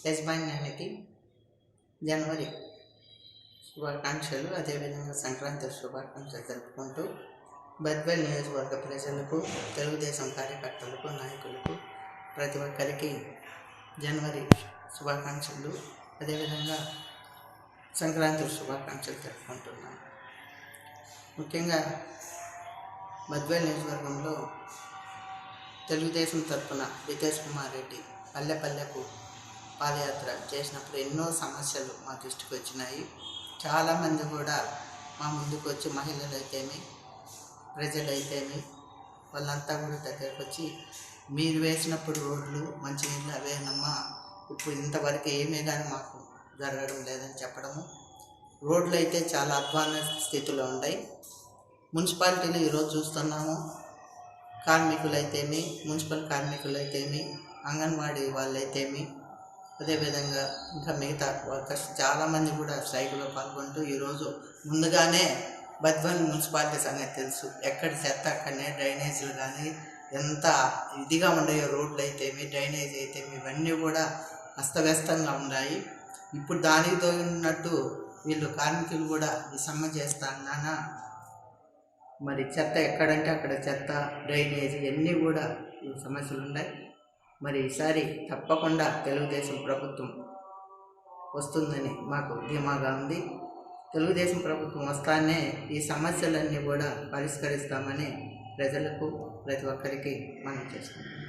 యజమాన్యానికి జనవరి శుభాకాంక్షలు, అదేవిధంగా సంక్రాంతి శుభాకాంక్షలు జరుపుకుంటూ బద్వేల్ నియోజకవర్గ ప్రజలకు, తెలుగుదేశం కార్యకర్తలకు, నాయకులకు ప్రతి ఒక్కరికి జనవరి శుభాకాంక్షలు, అదేవిధంగా సంక్రాంతి శుభాకాంక్షలు జరుపుకుంటున్నాను. ముఖ్యంగా బద్వేల్ నియోజకవర్గంలో తెలుగుదేశం తరఫున రితేష్ కుమార్ రెడ్డి పల్లె పల్లెకు పాదయాత్ర చేసినప్పుడు ఎన్నో సమస్యలు మా దృష్టికి వచ్చినాయి. చాలామంది కూడా మా ముందుకు వచ్చి, మహిళలు అయితేమి, ప్రజలైతేమి, వాళ్ళంతా కూడా దగ్గరకు వచ్చి, మీరు వేసినప్పుడు రోడ్లు మంచినీళ్ళు అవేనమ్మా, ఇప్పుడు ఇంతవరకు ఏమీ కానీ మాకు జరగడం లేదని చెప్పడము. రోడ్లు అయితే చాలా అధ్వాన స్థితిలో ఉన్నాయి. మున్సిపాలిటీలు ఈరోజు చూస్తున్నాము, కార్మికులైతేమి, మున్సిపల్ కార్మికులైతేమి, అంగన్వాడీ వాళ్ళైతేమి, అదేవిధంగా ఇంకా మిగతా వర్కర్స్ చాలామంది కూడా స్ట్రైక్లో పాల్గొంటూ ఈరోజు ముందుగానే బద్వేల్ మున్సిపాలిటీ సంగతి తెలుసు, ఎక్కడ చెత్త అక్కడనే, డ్రైనేజీలు కానీ ఎంత ఇదిగా ఉన్నాయో, రోడ్లు అయితేమి, డ్రైనేజ్ అయితేమి, ఇవన్నీ కూడా అస్తవ్యస్తంగా ఉన్నాయి. ఇప్పుడు దానికి తోగినట్టు వీళ్ళు కార్మికులు కూడా ఈ సమ్మె చేస్తానా, మరి చెత్త ఎక్కడంటే అక్కడ చెత్త, డ్రైనేజ్ ఇవన్నీ కూడా ఈ సమస్యలు ఉన్నాయి. మరి ఈసారి తప్పకుండా తెలుగుదేశం ప్రభుత్వం వస్తుందని మాకు ధీమాగా ఉంది. తెలుగుదేశం ప్రభుత్వం వస్తానే ఈ సమస్యలన్నీ కూడా పరిష్కరిస్తామని ప్రజలకు, ప్రతి ఒక్కరికి మనం చేసుకుంటాం.